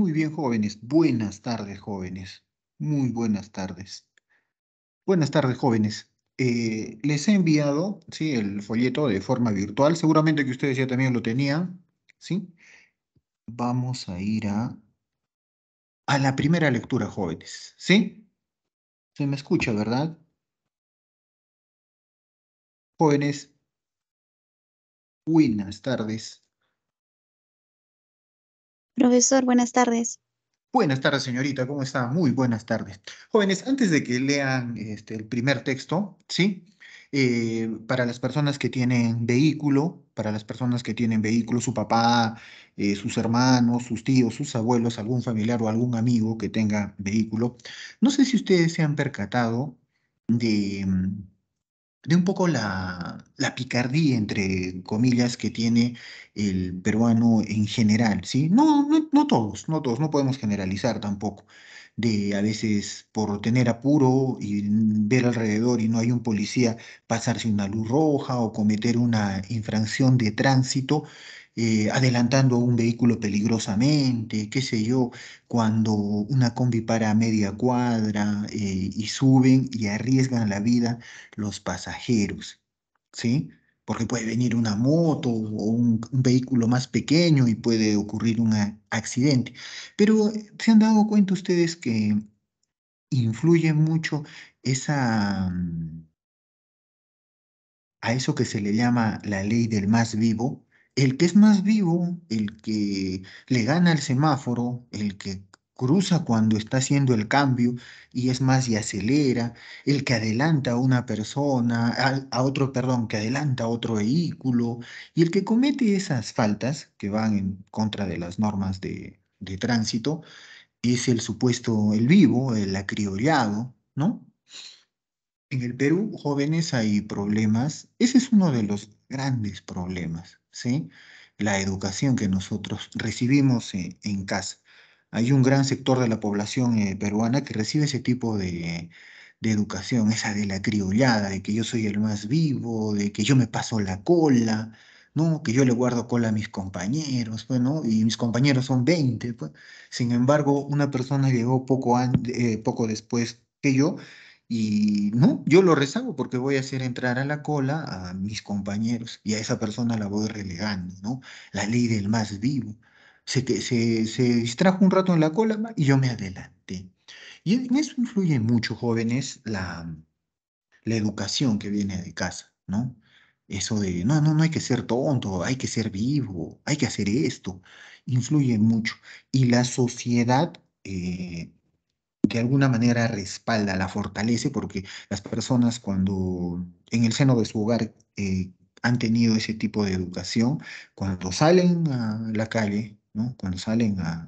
Muy bien, jóvenes. Buenas tardes, jóvenes. Muy buenas tardes. Buenas tardes, jóvenes. Les he enviado, sí, el folleto de forma virtual. Seguramente que ustedes ya también lo tenían, ¿sí? Vamos a ir a la primera lectura, jóvenes, ¿sí? Se me escucha, ¿verdad? Jóvenes, buenas tardes. Profesor, buenas tardes. Buenas tardes, señorita, ¿cómo está? Muy buenas tardes. Jóvenes, antes de que lean el primer texto, ¿sí? Para las personas que tienen vehículo, para las personas que tienen vehículo, su papá, sus hermanos, sus tíos, sus abuelos, algún familiar o algún amigo que tenga vehículo, no sé si ustedes se han percatado de, de un poco la picardía, entre comillas, que tiene el peruano en general, ¿sí? No todos, no todos, no podemos generalizar tampoco. De a veces por tener apuro y ver alrededor y no hay un policía, pasarse una luz roja o cometer una infracción de tránsito, adelantando un vehículo peligrosamente, qué sé yo, cuando una combi para a media cuadra, y suben y arriesgan la vida los pasajeros, ¿sí? Porque puede venir una moto o un vehículo más pequeño y puede ocurrir un accidente. Pero ¿se han dado cuenta ustedes que influye mucho esa, a eso que se le llama la ley del más vivo? El que es más vivo, el que le gana el semáforo, el que cruza cuando está haciendo el cambio y es más y acelera, el que adelanta a una persona, a otro, perdón, que adelanta a otro vehículo, y el que comete esas faltas que van en contra de las normas de tránsito, es el supuesto, el vivo, el acriollado, ¿no? En el Perú, jóvenes, hay problemas. Ese es uno de los grandes problemas, ¿sí? La educación que nosotros recibimos en casa. Hay un gran sector de la población peruana que recibe ese tipo de educación, esa de la criollada, de que yo soy el más vivo, de que yo me paso la cola, ¿no? Que yo le guardo cola a mis compañeros, bueno, y mis compañeros son 20, pues. Sin embargo, una persona llegó poco después que yo y no, yo lo rezago porque voy a hacer entrar a la cola a mis compañeros y a esa persona la voy relegando, ¿no? La ley del más vivo. Se distrajo un rato en la cola y yo me adelanté. Y en eso influye mucho, jóvenes, la educación que viene de casa, ¿no? Eso de, no hay que ser tonto, hay que ser vivo, hay que hacer esto. Influye mucho. Y la sociedad, de alguna manera respalda, la fortalece, porque las personas cuando en el seno de su hogar han tenido ese tipo de educación, cuando salen a la calle, ¿no? Cuando salen a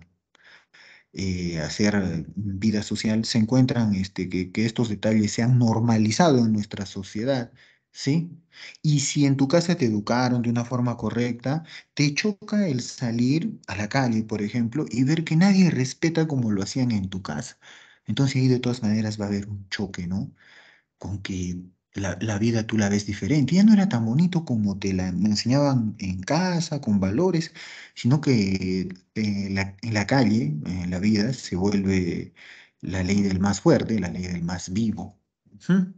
hacer vida social, se encuentran que estos detalles se han normalizado en nuestra sociedad, ¿sí? Y si en tu casa te educaron de una forma correcta, te choca el salir a la calle, por ejemplo, y ver que nadie respeta como lo hacían en tu casa. Entonces ahí de todas maneras va a haber un choque, ¿no? Con que la vida tú la ves diferente. Ya no era tan bonito como te la enseñaban en casa, con valores, sino que en la calle, en la vida, se vuelve la ley del más fuerte, la ley del más vivo. Ujú.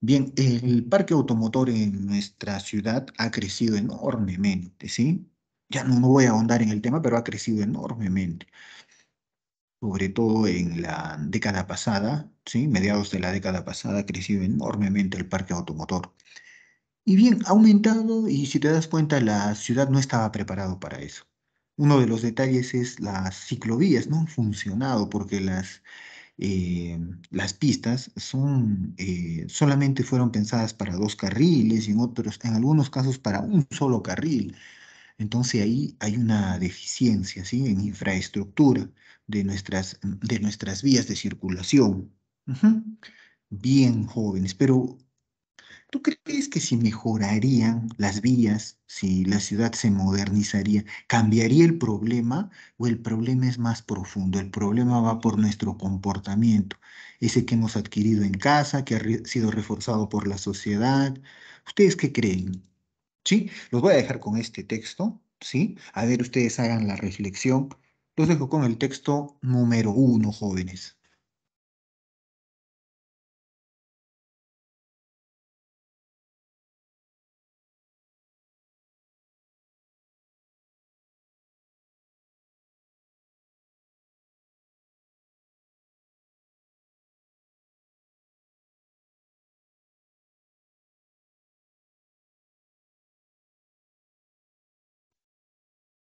Bien, el parque automotor en nuestra ciudad ha crecido enormemente, ¿sí? Ya no voy a ahondar en el tema, pero ha crecido enormemente, sobre todo en la década pasada, ¿sí? Mediados de la década pasada ha crecido enormemente el parque automotor. Y bien, ha aumentado y si te das cuenta, la ciudad no estaba preparado para eso. Uno de los detalles es las ciclovías, no han funcionado porque eh, las pistas solamente fueron pensadas para dos carriles y en algunos casos para un solo carril. Entonces ahí hay una deficiencia, ¿sí? En infraestructura de nuestras vías de circulación. Ujú. Bien, jóvenes, pero ¿tú crees que si mejorarían las vías, si la ciudad se modernizaría, cambiaría el problema o el problema es más profundo? El problema va por nuestro comportamiento, ese que hemos adquirido en casa, que sido reforzado por la sociedad. ¿Ustedes qué creen? ¿Sí? Los voy a dejar con este texto, ¿sí? A ver, ustedes hagan la reflexión. Los dejo con el texto número uno, jóvenes.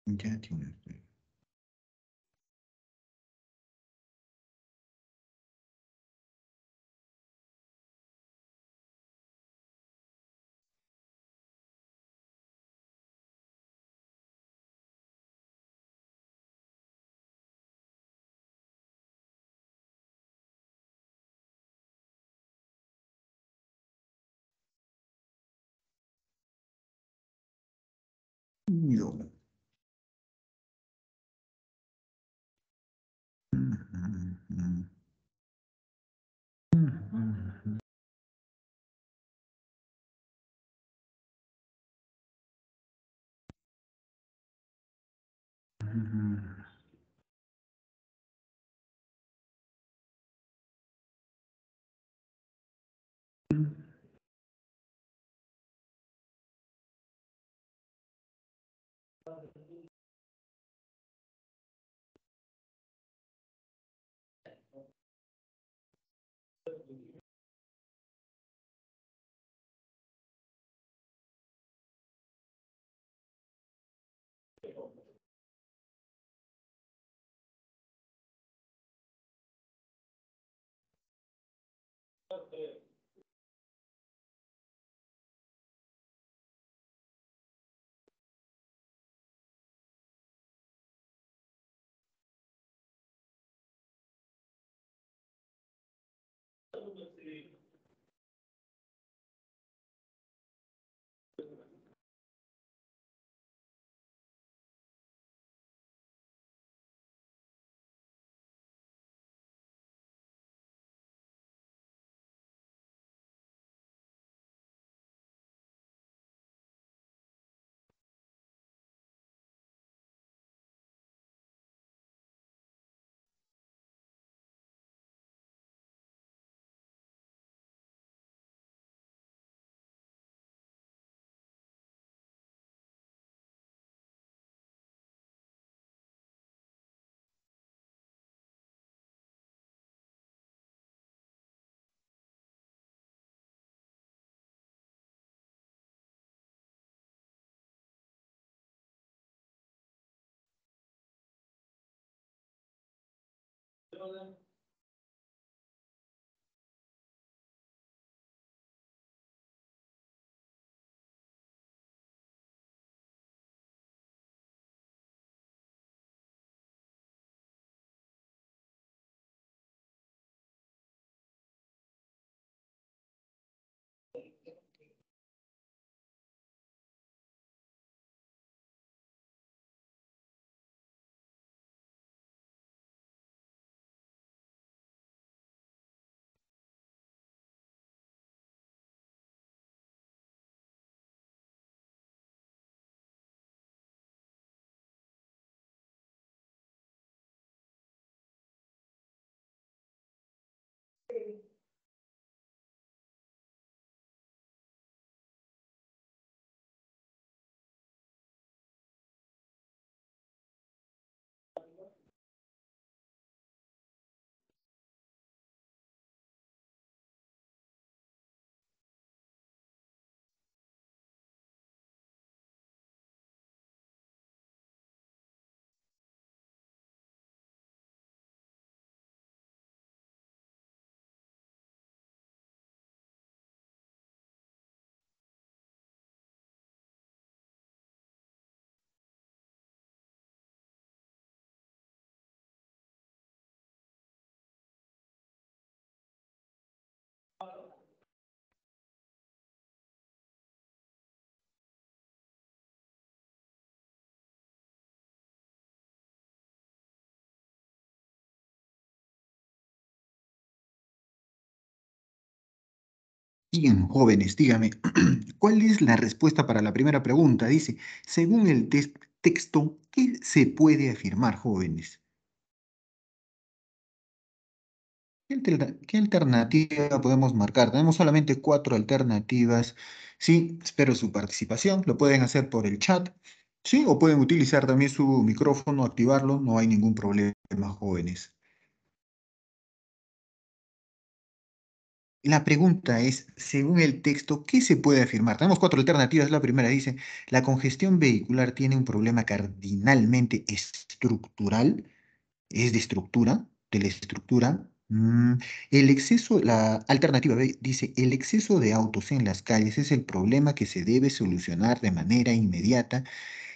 Ya tienes. Yo. Bien, jóvenes, dígame, ¿cuál es la respuesta para la primera pregunta? Dice, según el texto, ¿qué se puede afirmar, jóvenes? ¿Qué alternativa podemos marcar? Tenemos solamente cuatro alternativas. Sí, espero su participación. Lo pueden hacer por el chat, sí, o pueden utilizar también su micrófono, activarlo. No hay ningún problema, jóvenes. La pregunta es, según el texto, ¿qué se puede afirmar? Tenemos cuatro alternativas. La primera dice, la congestión vehicular tiene un problema cardinalmente estructural, es de estructura, de la estructura. El exceso, la alternativa B dice, el exceso de autos en las calles es el problema que se debe solucionar de manera inmediata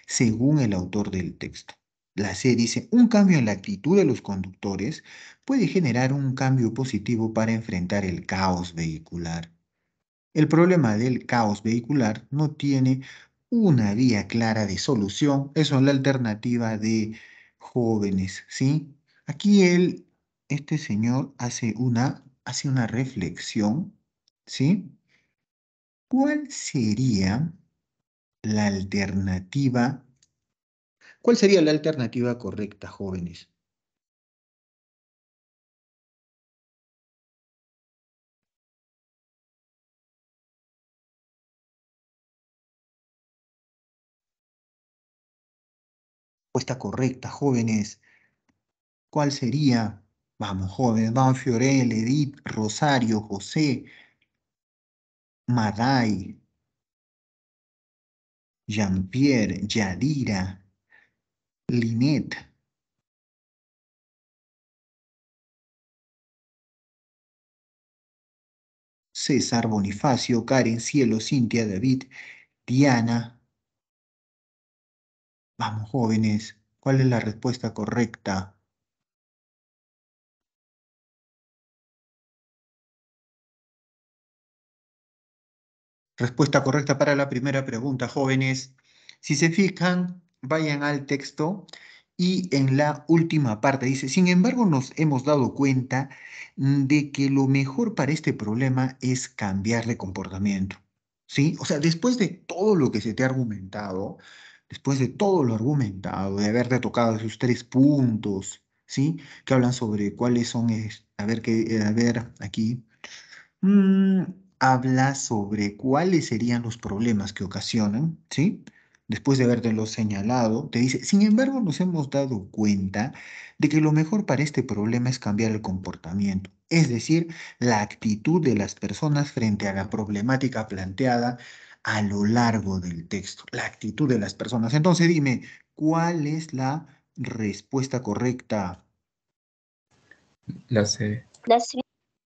según el autor del texto. La C dice, un cambio en la actitud de los conductores puede generar un cambio positivo para enfrentar el caos vehicular. El problema del caos vehicular no tiene una vía clara de solución. Eso es la alternativa de jóvenes, ¿sí? Aquí este señor hace una reflexión, ¿sí? ¿Cuál sería la alternativa? ¿Cuál sería la alternativa correcta, jóvenes? Respuesta correcta, jóvenes. ¿Cuál sería? Vamos, jóvenes, vamos, Fiorel, Edith, Rosario, José, Maday, Jean-Pierre, Yadira, Linet, César, Bonifacio, Karen, Cielo, Cintia, David, Diana. Vamos, jóvenes, ¿cuál es la respuesta correcta? Respuesta correcta para la primera pregunta, jóvenes. Si se fijan, vayan al texto y en la última parte dice, sin embargo, nos hemos dado cuenta de que lo mejor para este problema es cambiar de comportamiento. ¿Sí? O sea, después de todo lo que se te ha argumentado, después de todo lo argumentado, de haberte tocado esos tres puntos, ¿sí? Que hablan sobre cuáles son, a ver, aquí. Mm, Habla sobre cuáles serían los problemas que ocasionan, ¿sí? Después de habértelo señalado, te dice, sin embargo, nos hemos dado cuenta de que lo mejor para este problema es cambiar el comportamiento, es decir, la actitud de las personas frente a la problemática planteada a lo largo del texto, la actitud de las personas. Entonces, dime, ¿cuál es la respuesta correcta? La C. La C.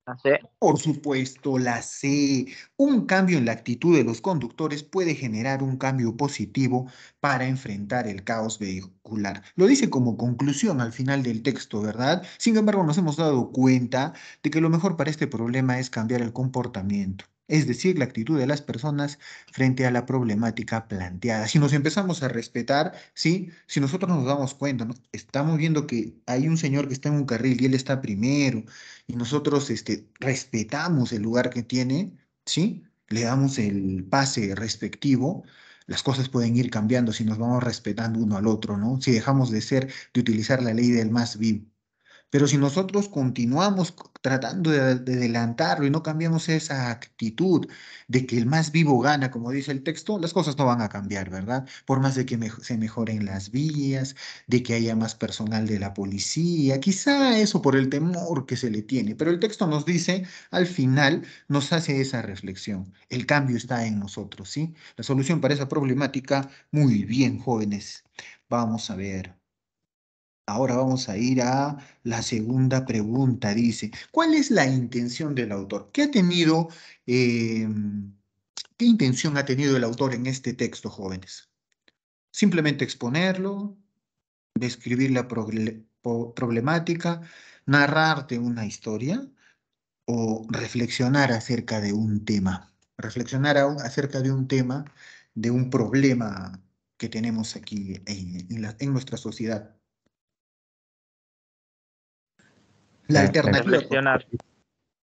No sé. Por supuesto, la C. Un cambio en la actitud de los conductores puede generar un cambio positivo para enfrentar el caos vehicular. Lo dice como conclusión al final del texto, ¿verdad? Sin embargo, nos hemos dado cuenta de que lo mejor para este problema es cambiar el comportamiento, es decir, la actitud de las personas frente a la problemática planteada. Si nos empezamos a respetar, ¿sí? Si nosotros nos damos cuenta, ¿no? Estamos viendo que hay un señor que está en un carril y él está primero y nosotros respetamos el lugar que tiene, ¿sí? Le damos el pase respectivo, las cosas pueden ir cambiando si nos vamos respetando uno al otro, ¿no? Si dejamos de utilizar la ley del más vivo. Pero si nosotros continuamos tratando de adelantarlo y no cambiamos esa actitud de que el más vivo gana, como dice el texto, las cosas no van a cambiar, ¿verdad? Por más de que se mejoren las vías, de que haya más personal de la policía, quizá eso por el temor que se le tiene, pero el texto nos dice, al final, nos hace esa reflexión. El cambio está en nosotros, ¿sí? La solución para esa problemática, muy bien, jóvenes. Vamos a ver. Ahora vamos a ir a la segunda pregunta. Dice, ¿cuál es la intención del autor? Eh, ¿Qué intención ha tenido el autor en este texto, jóvenes? Simplemente exponerlo, describir la problemática, narrarte una historia o reflexionar acerca de un tema. Reflexionar acerca de un tema, de un problema que tenemos aquí en nuestra sociedad. La alternativa, Reflexionar.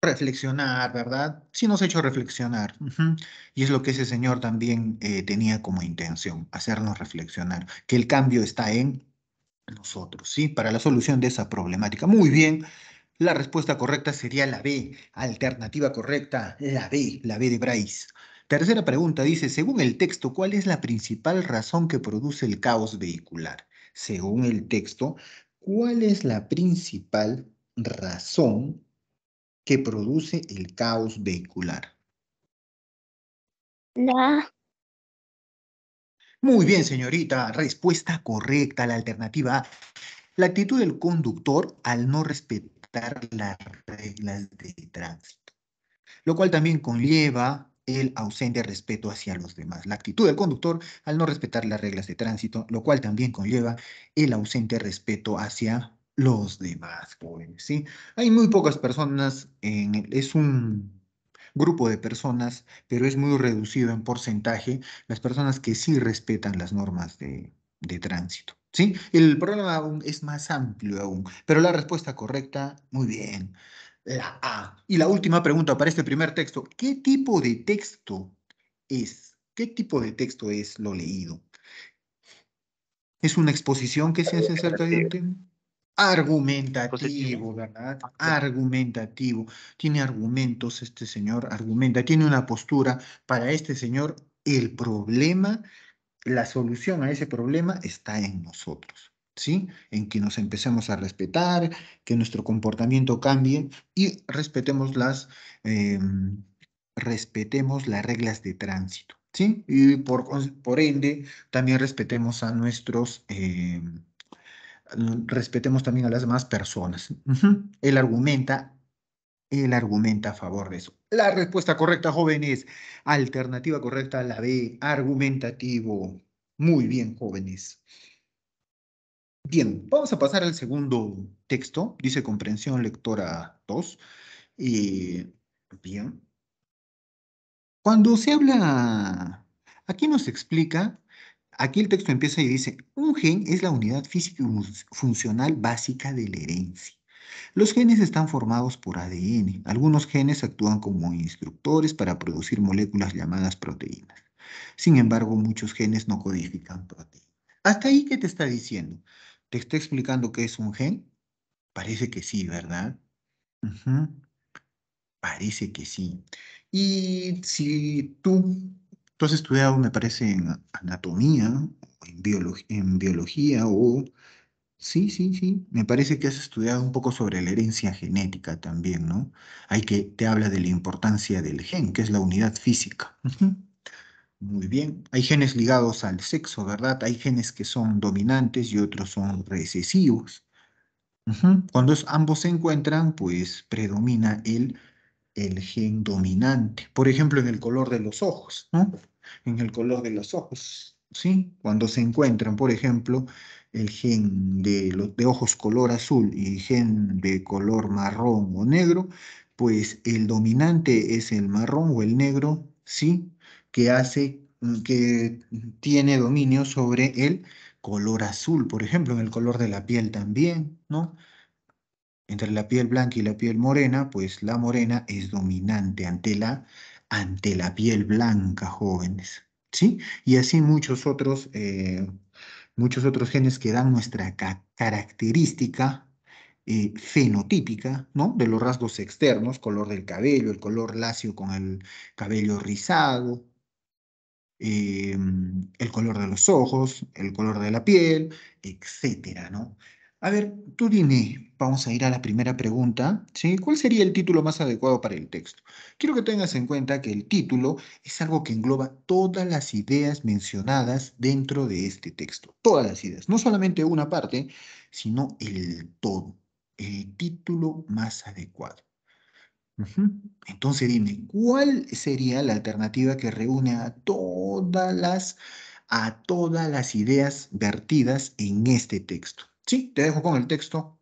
reflexionar, ¿verdad? Sí nos ha hecho reflexionar. Ujú. Y es lo que ese señor también tenía como intención, hacernos reflexionar, que el cambio está en nosotros, ¿sí? Para la solución de esa problemática. Muy bien. La respuesta correcta sería la B. Alternativa correcta, la B de Bryce. Tercera pregunta dice, según el texto, ¿cuál es la principal razón que produce el caos vehicular? Según el texto, ¿cuál es la principal razón que produce el caos vehicular? La Muy bien, señorita. Respuesta correcta, la alternativa A. La actitud del conductor al no respetar las reglas de tránsito, lo cual también conlleva el ausente respeto hacia los demás. La actitud del conductor al no respetar las reglas de tránsito, lo cual también conlleva el ausente respeto hacia los demás, jóvenes, ¿sí? Hay muy pocas personas, es un grupo de personas, pero es muy reducido en porcentaje las personas que sí respetan las normas de tránsito, ¿sí? El problema aún es más amplio aún, pero la respuesta correcta, muy bien. La A. Y la última pregunta para este primer texto. ¿Qué tipo de texto es? ¿Qué tipo de texto es lo leído? ¿Es una exposición que se hace acerca de un Alternativo. tema? Positivo. Argumentativo, ¿verdad? Argumentativo. Tiene argumentos este señor, argumenta, tiene una postura. Para este señor, el problema, la solución a ese problema está en nosotros, ¿sí? En que nos empecemos a respetar, que nuestro comportamiento cambie y respetemos las reglas de tránsito, ¿sí? Y por ende, también respetemos también a las demás personas. Ujú. Él argumenta a favor de eso. La respuesta correcta, jóvenes. Alternativa correcta, la B, argumentativo. Muy bien, jóvenes. Bien, vamos a pasar al segundo texto. Dice comprensión lectora 2. Bien. Cuando se habla, aquí nos explica, aquí el texto empieza y dice, un gen es la unidad física y funcional básica de la herencia. Los genes están formados por ADN. Algunos genes actúan como instructores para producir moléculas llamadas proteínas. Sin embargo, muchos genes no codifican proteínas. ¿Hasta ahí qué te está diciendo? ¿Te está explicando qué es un gen? Parece que sí, ¿verdad? Ujú. Parece que sí. Y si tú has estudiado, me parece, en anatomía, o en biología, o sí, sí, sí, me parece que has estudiado un poco sobre la herencia genética también, ¿no? Hay que te habla de la importancia del gen, que es la unidad física. Ujú. Muy bien. Hay genes ligados al sexo, ¿verdad? Hay genes que son dominantes y otros son recesivos. Ujú. Cuando ambos se encuentran, pues predomina el gen dominante. Por ejemplo, en el color de los ojos, ¿no? En el color de los ojos, ¿sí? Cuando se encuentran, por ejemplo, el gen de ojos color azul y gen de color marrón o negro, pues el dominante es el marrón o el negro, ¿sí? Que tiene dominio sobre el color azul, por ejemplo, en el color de la piel también, ¿no? Entre la piel blanca y la piel morena, pues la morena es dominante ante la piel blanca, jóvenes. ¿Sí? Y así muchos otros genes que dan nuestra característica fenotípica, ¿no? De los rasgos externos, color del cabello, el color lacio con el cabello rizado, eh, el color de los ojos, el color de la piel, etcétera, ¿no? A ver, tú dime, vamos a ir a la primera pregunta, ¿sí? ¿Cuál sería el título más adecuado para el texto? Quiero que tengas en cuenta que el título es algo que engloba todas las ideas mencionadas dentro de este texto, todas las ideas, no solamente una parte, sino el todo, el título más adecuado. Ujú. Entonces dime, ¿cuál sería la alternativa que reúne a todas las ideas vertidas en este texto? Sí, te dejo con el texto.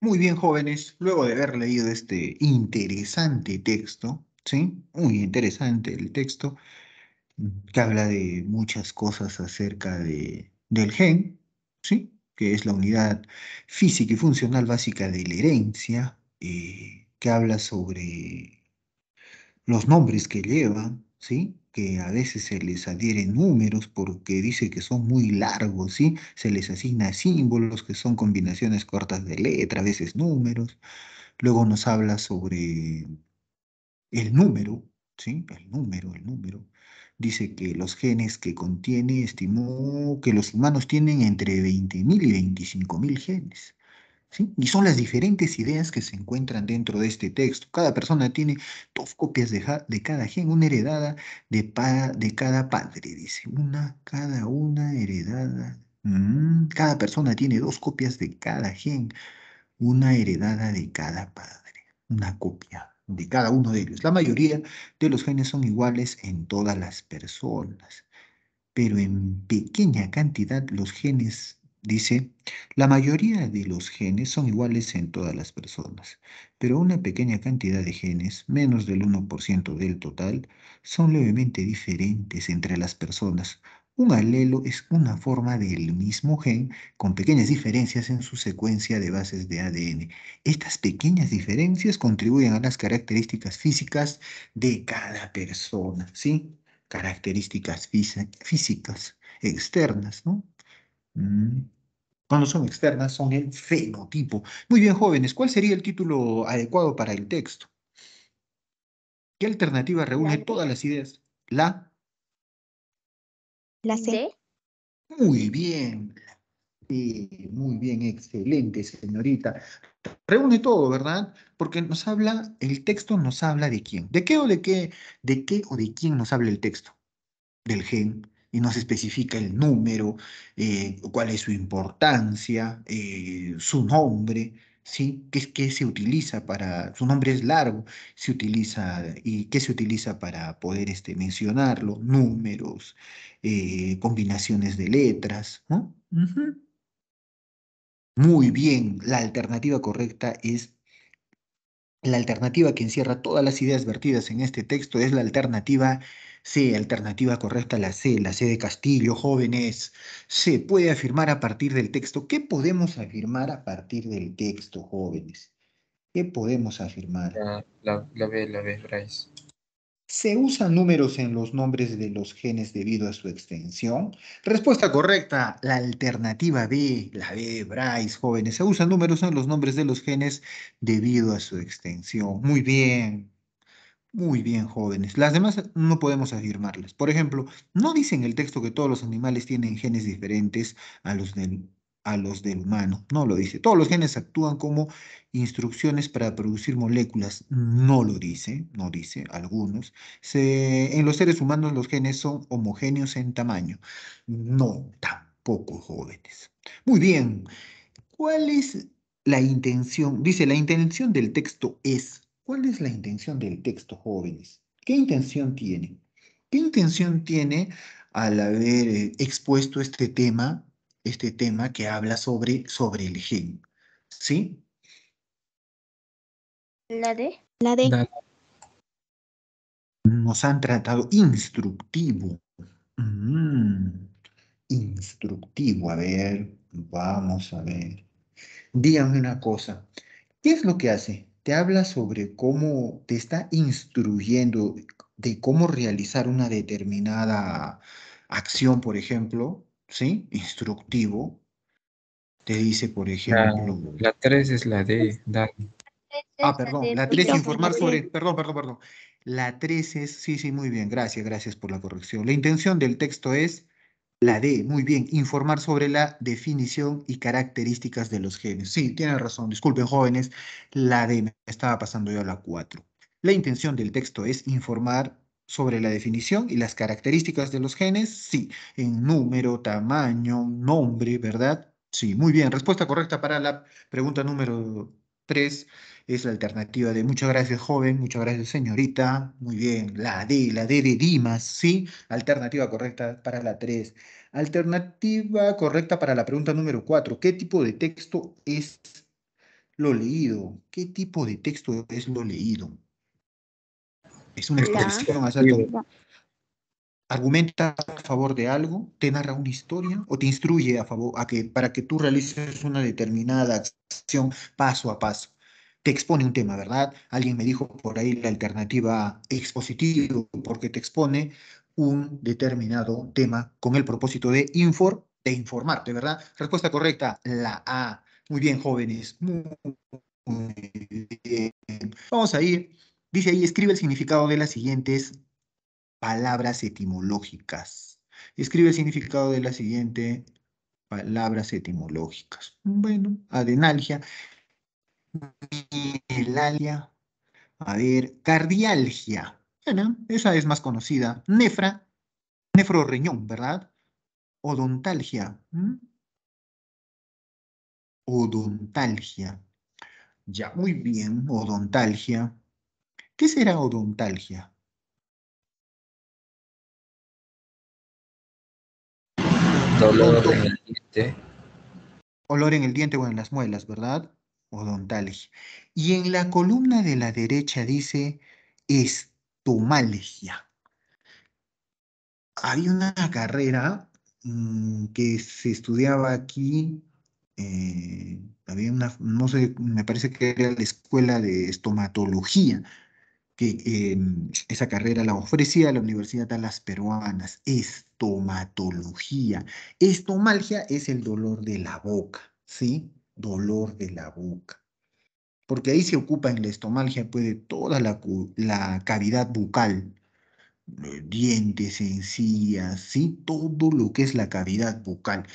Muy bien, jóvenes, luego de haber leído este interesante texto, ¿sí? Muy interesante el texto, que habla de muchas cosas acerca del gen, ¿sí? Que es la unidad física y funcional básica de la herencia, que habla sobre los nombres que llevan, ¿sí? Que a veces se les adhieren números porque dice que son muy largos, ¿sí? Se les asigna símbolos que son combinaciones cortas de letra, a veces números. Luego nos habla sobre el número, ¿sí? El número. Dice que los genes que contiene, estimó que los humanos tienen entre 20.000 y 25.000 genes. ¿Sí? Y son las diferentes ideas que se encuentran dentro de este texto. Cada persona tiene dos copias de cada gen, una heredada de cada padre, dice. Cada una heredada. Cada persona tiene dos copias de cada gen, una heredada de cada padre, una copia de cada uno de ellos. La mayoría de los genes son iguales en todas las personas, pero en pequeña cantidad los genes, dice, la mayoría de los genes son iguales en todas las personas, pero una pequeña cantidad de genes, menos del 1% del total, son levemente diferentes entre las personas. Un alelo es una forma del mismo gen con pequeñas diferencias en su secuencia de bases de ADN. Estas pequeñas diferencias contribuyen a las características físicas de cada persona, ¿sí? Características físicas externas, ¿no? Mm, Cuando son externas, son el fenotipo. Muy bien, jóvenes, ¿cuál sería el título adecuado para el texto? ¿Qué alternativa reúne La todas D. las ideas? La. La C. D. Muy bien, muy bien, excelente, señorita. Reúne todo, ¿verdad? Porque nos habla, el texto nos habla de quién. De qué o de quién nos habla el texto? Del gen y nos especifica el número, cuál es su importancia, su nombre, ¿sí? ¿Qué se utiliza para, su nombre es largo, se utiliza, y qué se utiliza para poder mencionarlo, números, combinaciones de letras, ¿no? Ujú. Muy bien, la alternativa correcta es la alternativa que encierra todas las ideas vertidas en este texto es la alternativa C, alternativa correcta, la C de Castillo, jóvenes. Se puede afirmar a partir del texto. ¿Qué podemos afirmar a partir del texto, jóvenes? ¿Qué podemos afirmar? La B, Bryce. ¿Se usan números en los nombres de los genes debido a su extensión? Respuesta correcta, la alternativa B, la B de Bryce, jóvenes. Se usan números en los nombres de los genes debido a su extensión. Muy bien. Muy bien, jóvenes. Las demás no podemos afirmarlas. Por ejemplo, no dice en el texto que todos los animales tienen genes diferentes a a los del humano. No lo dice. Todos los genes actúan como instrucciones para producir moléculas. No lo dice, no dice. Algunos. En los seres humanos los genes son homogéneos en tamaño. No, tampoco, jóvenes. Muy bien. ¿Cuál es la intención? Dice, la intención del texto es. ¿Cuál es la intención del texto, jóvenes? ¿Qué intención tiene? ¿Qué intención tiene al haber expuesto este tema que habla sobre el gen? ¿Sí? La D. La D. Da- Nos han tratado instructivo. Mm, Instructivo. A ver, vamos a ver. Díganme una cosa. ¿Qué es lo que hace? Te habla sobre cómo te está instruyendo de cómo realizar una determinada acción, por ejemplo, ¿sí? Instructivo. Te dice, por ejemplo, la 3 es la D, Dan. Esa es la perdón, D, la Y 3 profe, profesor. la informar C. sobre, perdón. La 3 es, sí, sí, muy bien, gracias por la corrección. La intención del texto es la D, muy bien, informar sobre la definición y características de los genes. Sí, tiene razón, disculpen jóvenes, la D me estaba pasando yo a la 4. La intención del texto es informar sobre la definición y las características de los genes, sí, en número, tamaño, nombre, ¿verdad? Sí, muy bien. Respuesta correcta para la pregunta número 3 es la alternativa de muchas gracias, joven, muchas gracias, señorita. Muy bien, la D de Dimas, sí. Alternativa correcta para la 3. Alternativa correcta para la pregunta número 4. ¿Qué tipo de texto es Lo leído. ¿Qué tipo de texto es lo leído? Es una La. exposición acerca de... La. ¿Argumenta a favor de algo? ¿Te narra una historia? ¿O te instruye a favor, para que tú realices una determinada acción paso a paso? Te expone un tema, ¿verdad? Alguien me dijo por ahí la alternativa expositivo, porque te expone un determinado tema con el propósito de informarte, ¿verdad? Respuesta correcta, la A. Muy bien, jóvenes. Muy bien. Vamos a ir. Dice ahí, escribe el significado de las siguientes palabras etimológicas. Escribe el significado de las siguientes palabras etimológicas. Bueno, adenalgia, mielalia, a ver, cardialgia. Bueno, esa es más conocida. Nefra, nefrorriñón, ¿verdad? Odontalgia. Odontalgia. Ya, muy bien, odontalgia. ¿Qué será odontalgia? Dolor Odonto, en el diente. olor en el diente o en las muelas, ¿verdad? Odontalgia. Y en la columna de la derecha dice estomalgia. Había una carrera que se estudiaba aquí, había una, no sé, me parece que era la escuela de estomatología, que esa carrera la ofrecía la Universidad de las Peruanas, estomatología. Estomalgia es el dolor de la boca, ¿sí? Dolor de la boca. Porque ahí se ocupa en la estomalgia, puede toda la cavidad bucal, dientes, encías, ¿sí? Todo lo que es la cavidad bucal,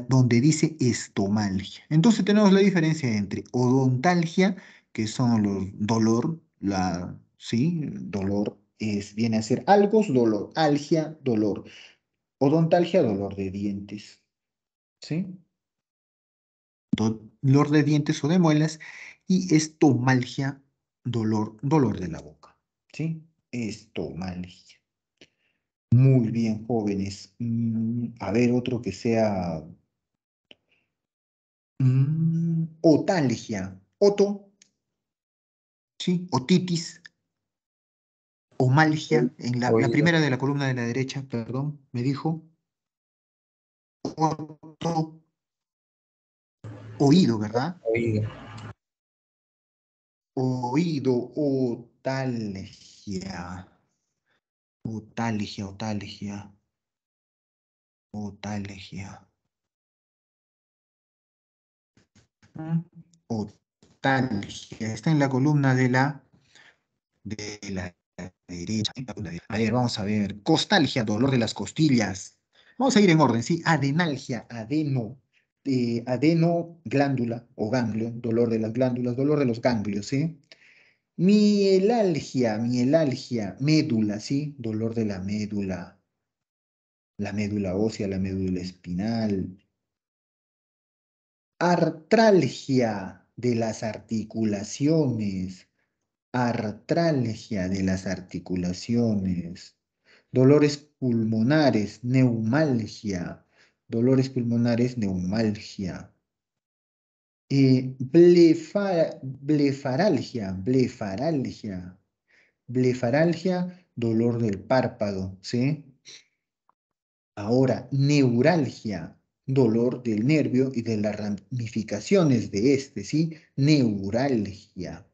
donde dice estomalgia. Entonces tenemos la diferencia entre odontalgia, que son los dolor, ¿sí? Dolor viene a ser algo, dolor, algia, dolor. Odontalgia, dolor de dientes, ¿sí? Dolor de dientes o de muelas, y estomalgia, dolor de la boca, ¿sí? Estomalgia. Muy bien, jóvenes. A ver, otro que sea otalgia. Oto, ¿sí? Otitis, omalgia. En la Oído. primera de la columna de la derecha, perdón, me dijo. Oto, oído, ¿verdad? Oído. Oído, otalgia. Otalgia, otalgia, otalgia. Mm, Otalgia. Está en la columna de la derecha. A ver, vamos a ver. Costalgia, dolor de las costillas. Vamos a ir en orden, ¿sí? Adenalgia, adeno, glándula o ganglio, dolor de las glándulas, dolor de los ganglios, ¿sí? Mielalgia, médula, ¿sí? Dolor de la médula ósea, la médula espinal. Artralgia de las articulaciones. Artralgia de las articulaciones, dolores pulmonares, neumalgia, dolores pulmonares, neumalgia, blefaralgia, dolor del párpado, ¿sí? Ahora, neuralgia, dolor del nervio y de las ramificaciones de este, ¿sí? Neuralgia.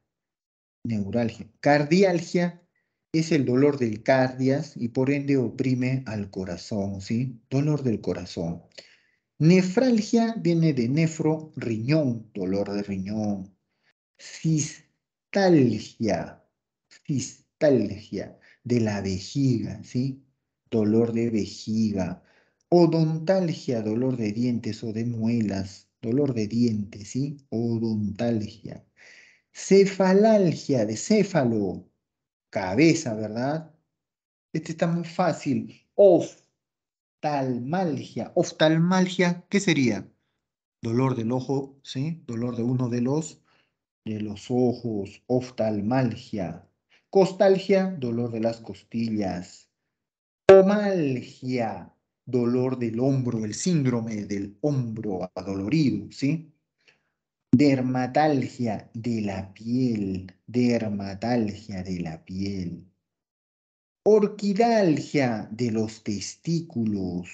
Neuralgia. Cardialgia es el dolor del cardias y por ende oprime al corazón, ¿sí? Dolor del corazón. Nefralgia viene de nefro, riñón, dolor de riñón. Cistalgia, cistalgia de la vejiga, ¿sí? Dolor de vejiga. Odontalgia, dolor de dientes o de muelas, dolor de dientes, ¿sí? Odontalgia. Cefalalgia de céfalo, cabeza, ¿verdad? Este está muy fácil. Oftalmalgia. Oftalmalgia, ¿qué sería? Dolor del ojo, ¿sí? Dolor de uno de los ojos. Oftalmalgia. Costalgia, dolor de las costillas. Omalgia, dolor del hombro, el síndrome del hombro adolorido, ¿sí? Dermatalgia de la piel, dermatalgia de la piel. Orquidalgia de los testículos,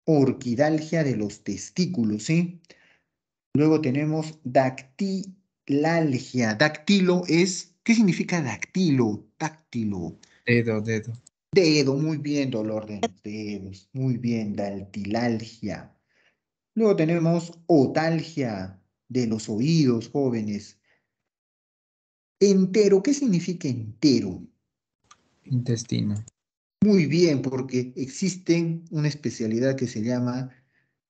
orquidalgia de los testículos, ¿sí? Luego tenemos dactilalgia. Dactilo es, ¿qué significa dactilo? Dáctilo. Dedo, dedo. Dedo, muy bien, dolor de los dedos. Muy bien, dactilalgia. Luego tenemos otalgia de los oídos, jóvenes. Entero, ¿qué significa entero? Intestino. Muy bien, porque existe una especialidad que se llama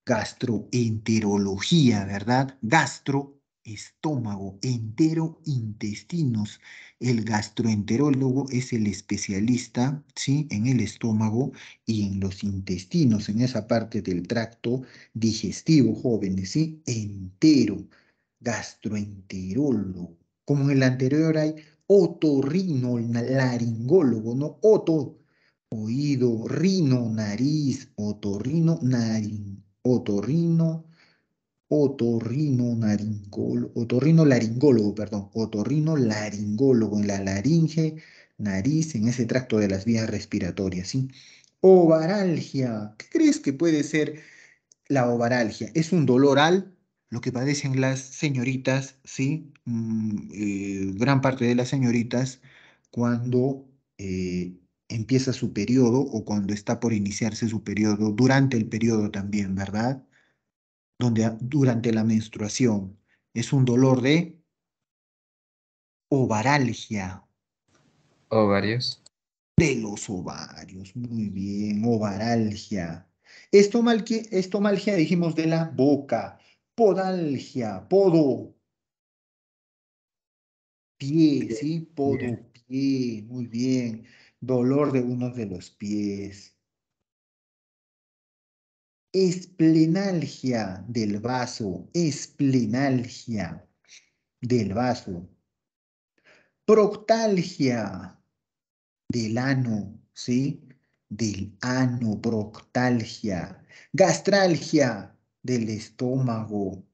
gastroenterología, ¿verdad? Gastro, estómago, entero, intestinos. El gastroenterólogo es el especialista, ¿sí? En el estómago y en los intestinos, en esa parte del tracto digestivo, jóvenes, ¿sí? Entero, gastroenterólogo. Como en el anterior hay otorrinolaringólogo, ¿no? Oído, rino, nariz, otorrinolaringólogo, perdón, otorrinolaringólogo en la laringe, nariz, en ese tracto de las vías respiratorias, ¿sí? Ovaralgia, ¿qué crees que puede ser la ovaralgia? Es un dolor lo que padecen las señoritas, ¿sí? Gran parte de las señoritas cuando empieza su periodo o cuando está por iniciarse su periodo, durante el periodo también, ¿verdad? Durante la menstruación. Es un dolor de ovaralgia Ovarios. de los ovarios. Muy bien, ovaralgia. Estomalgia dijimos de la boca. Podalgia, podo, pie, Pie. ¿sí? Pie. Podo, pie. Muy bien. Dolor de uno de los pies. Esplenalgia del vaso. Esplenalgia del vaso. Proctalgia del ano, ¿sí? Del ano, proctalgia. Gastralgia del estómago.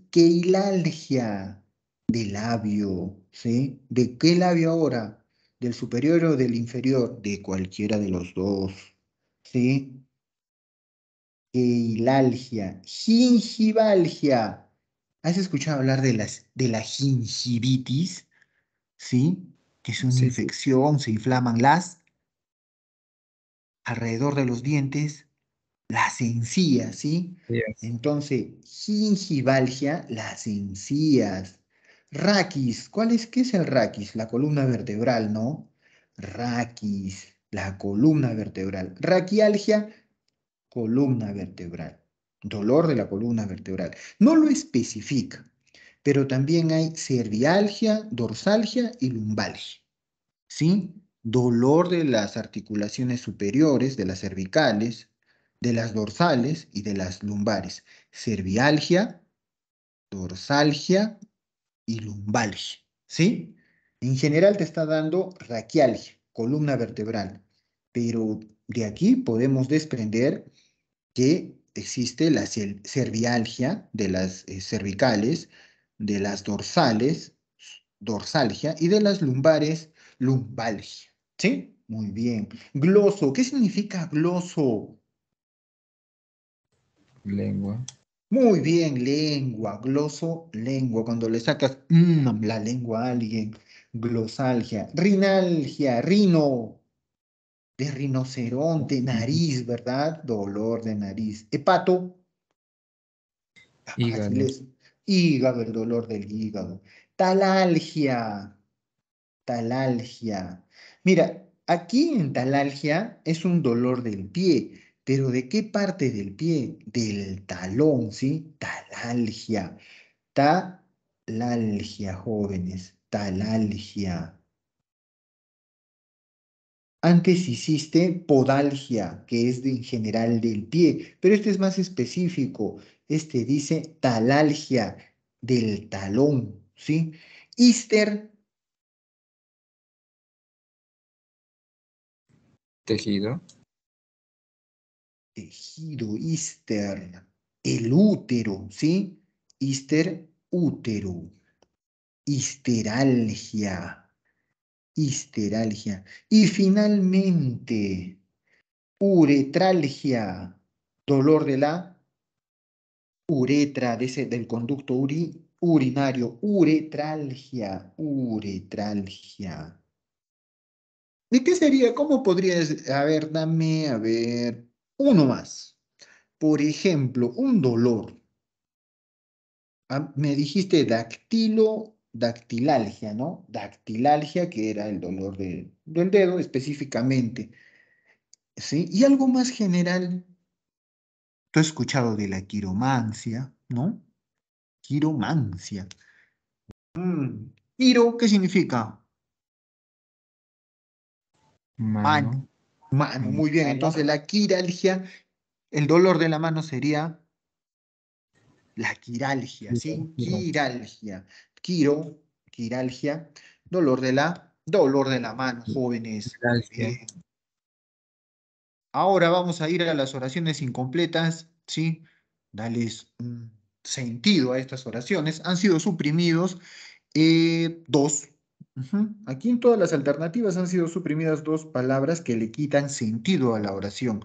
Queilalgia del labio, ¿sí? ¿De qué labio ahora? ¿Del superior o del inferior? De cualquiera de los dos, ¿sí? Queilalgia. Gingivalgia. ¿Has escuchado hablar de la gingivitis? ¿Sí? Que es una Sí, sí. infección, se inflaman las alrededor de los dientes, las encías, ¿sí? Yes. Entonces, gingivalgia, las encías. Raquis, ¿qué es el raquis? La columna vertebral, ¿no? Raquis, la columna vertebral. Raquialgia, columna vertebral. Dolor de la columna vertebral. No lo especifica, pero también hay cervialgia, dorsalgia y lumbalgia. ¿Sí? Dolor de las articulaciones superiores, de las cervicales, de las dorsales y de las lumbares. Cervialgia, dorsalgia y lumbalgia. ¿Sí? En general te está dando raquialgia, columna vertebral. Pero de aquí podemos desprender que existe la cervialgia de las cervicales, de las dorsales, dorsalgia, y de las lumbares, lumbalgia. ¿Sí? Muy bien. Gloso, ¿qué significa gloso? Lengua. Muy bien, lengua, gloso, lengua. Cuando le sacas la lengua a alguien, glosalgia. Rinalgia, rino, de rinoceronte, nariz, ¿verdad? Dolor de nariz. Hepato, fácil Hígado. es. Hígado, el dolor del hígado. Talalgia, talalgia. Mira, aquí en talalgia es un dolor del pie, pero ¿de qué parte del pie? Del talón, ¿sí? Talalgia. Talalgia, jóvenes. Talalgia. Antes hiciste podalgia, que es en general del pie, pero este es más específico. Este dice talalgia del talón, ¿sí? Íster, Tejido. tejido, íster, el útero, ¿sí? Hister, útero. Histeralgia. Histeralgia. Y finalmente, uretralgia. Dolor de la uretra, del conducto urinario. Uretralgia. Uretralgia. ¿De qué sería? ¿Cómo podrías? A ver, dame, a ver, uno más. Por ejemplo, un dolor. Me dijiste dactilalgia, ¿no? Dactilalgia, que era el dolor del dedo específicamente. ¿Sí? Y algo más general, tú has escuchado de la quiromancia, ¿no? Quiromancia. Quiro, ¿qué significa? Mano. Mano. Mano, muy bien. Entonces la quiralgia, el dolor de la mano sería la quiralgia, ¿sí? Quiralgia. Quiro, quiralgia, dolor de la mano, jóvenes. Muy Gracias. bien. Ahora vamos a ir a las oraciones incompletas, ¿sí? Dales un sentido a estas oraciones. Han sido suprimidos dos. Ujú. Aquí en todas las alternativas han sido suprimidas dos palabras que le quitan sentido a la oración.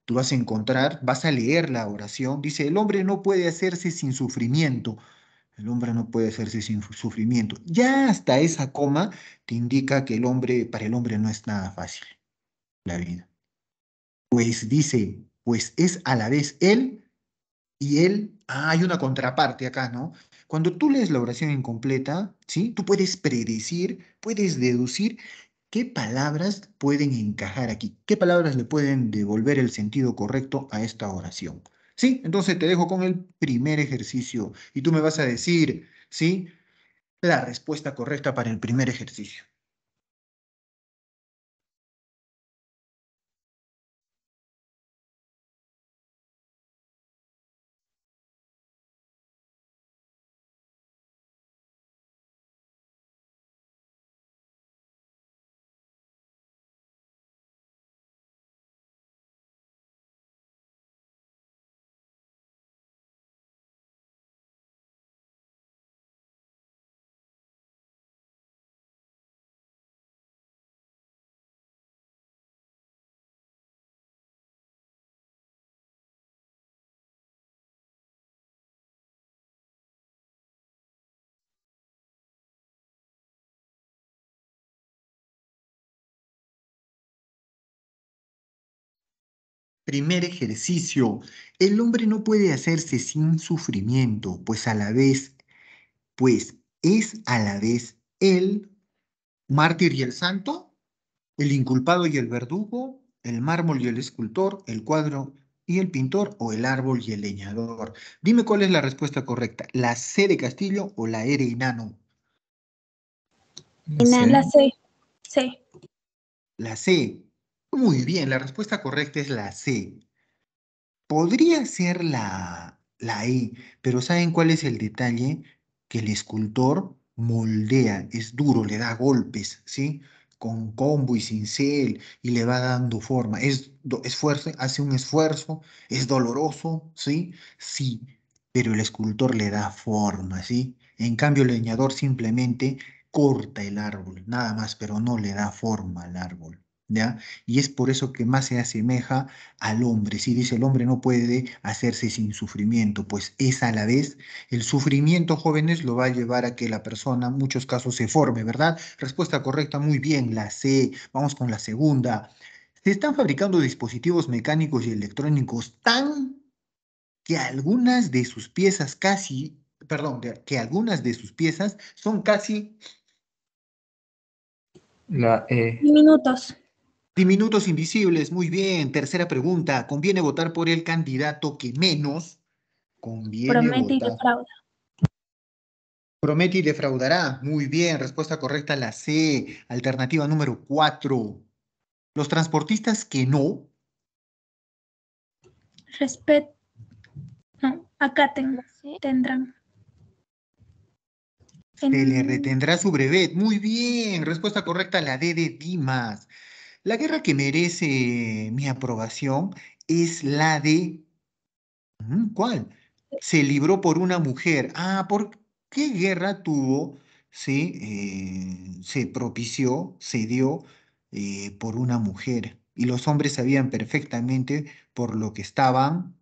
Tú vas a encontrar, vas a leer la oración, dice, el hombre no puede hacerse sin sufrimiento. El hombre no puede hacerse sin sufrimiento. Ya hasta esa coma te indica que para el hombre no es nada fácil la vida. Pues dice, pues es a la vez él y él. Hay una contraparte acá, ¿no? Cuando tú lees la oración incompleta, ¿sí? Tú puedes predecir, puedes deducir qué palabras pueden encajar aquí, qué palabras le pueden devolver el sentido correcto a esta oración. ¿Sí? Entonces te dejo con el primer ejercicio y tú me vas a decir, ¿sí? La respuesta correcta para el primer ejercicio. Primer ejercicio. El hombre no puede hacerse sin sufrimiento, pues es a la vez el mártir y el santo, el inculpado y el verdugo, el mármol y el escultor, el cuadro y el pintor o el árbol y el leñador. Dime cuál es la respuesta correcta, la C de Castillo o la E de Enano. No sé. La C. C. La C. Muy bien, la respuesta correcta es la C. Podría ser la E, pero ¿saben cuál es el detalle? Que el escultor moldea, es duro, le da golpes, ¿sí? Con combo y cincel y le va dando forma. Hace un esfuerzo, es doloroso, ¿sí? Sí, pero el escultor le da forma, ¿sí? En cambio, el leñador simplemente corta el árbol, nada más, pero no le da forma al árbol, ¿ya? Y es por eso que más se asemeja al hombre. Si dice el hombre no puede hacerse sin sufrimiento, pues es a la vez el sufrimiento, jóvenes, lo va a llevar a que la persona en muchos casos se forme, ¿verdad? Respuesta correcta, muy bien, la C. Vamos con la segunda. Se están fabricando dispositivos mecánicos y electrónicos tan que algunas de sus piezas que algunas de sus piezas son casi La E. Minutos. diminutos invisibles. Muy bien. Tercera pregunta. ¿Conviene votar por el candidato que menos? Conviene Promete y votar. defrauda. Promete y defraudará. Muy bien. Respuesta correcta, la C. Alternativa número 4. Los transportistas que no. No, acaten. Tendrán. Se le retendrá su brevet. Muy bien. Respuesta correcta, la D de Dimas. La guerra que merece mi aprobación es la de... ¿Cuál? se libró por una mujer. Ah, ¿por qué guerra tuvo? Sí, se propició, se dio por una mujer. Y los hombres sabían perfectamente por lo que estaban.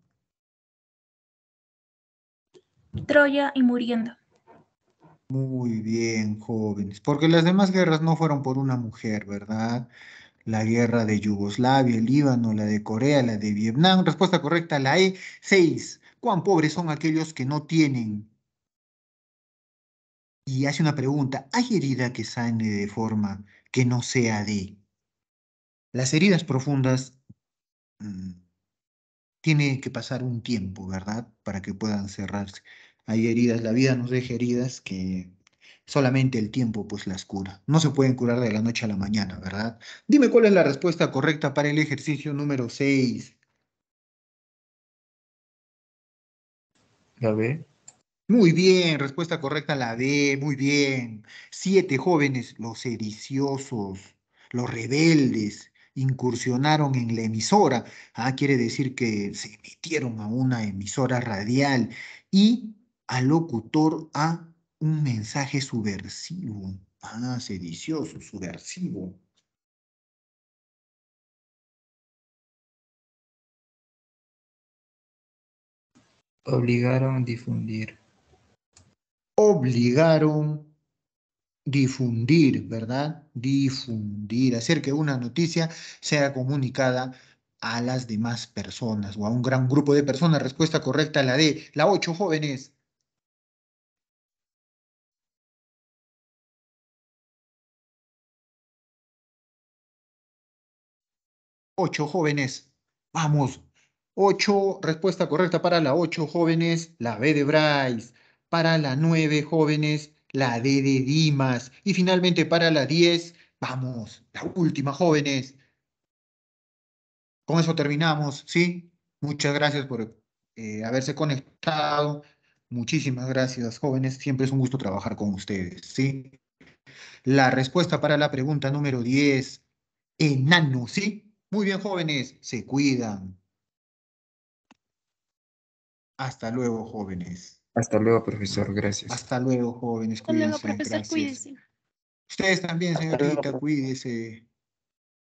Troya y muriendo. Muy bien, jóvenes, porque las demás guerras no fueron por una mujer, ¿verdad? La guerra de Yugoslavia, el Líbano, la de Corea, la de Vietnam. Respuesta correcta, la E. 6. ¿Cuán pobres son aquellos que no tienen? Y hace una pregunta, ¿hay herida que sane de forma que no sea de? Las heridas profundas mm, tiene que pasar un tiempo, ¿verdad? Para que puedan cerrarse. Hay heridas, la vida nos deja heridas que solamente el tiempo pues las cura. No se pueden curar de la noche a la mañana, ¿verdad? Dime cuál es la respuesta correcta para el ejercicio número 6. La B. Muy bien, respuesta correcta la D, muy bien. 7 jóvenes, los sediciosos, los rebeldes, incursionaron en la emisora. Ah, quiere decir que se metieron a una emisora radial y al locutor a un mensaje subversivo. Ah, sedicioso, subversivo. Obligaron a difundir. Obligaron. Difundir, ¿verdad? Difundir, hacer que una noticia sea comunicada a las demás personas o a un gran grupo de personas. Respuesta correcta, la D. La 8 jóvenes. 8 jóvenes. Vamos. 8, respuesta correcta para la 8 jóvenes, la B de Bryce. Para la 9 jóvenes, la D de Dimas. Y finalmente para la 10, vamos, la última jóvenes. Con eso terminamos, ¿sí? Muchas gracias por haberse conectado. Muchísimas gracias, jóvenes. Siempre es un gusto trabajar con ustedes, ¿sí? La respuesta para la pregunta número 10, enano, ¿sí? Muy bien, jóvenes. Se cuidan. Hasta luego, jóvenes. Hasta luego, profesor. Gracias. Hasta luego, jóvenes. Hasta luego, Cuídense. profesor, Gracias. cuídese. Ustedes también, Hasta luego, señorita, cuídese.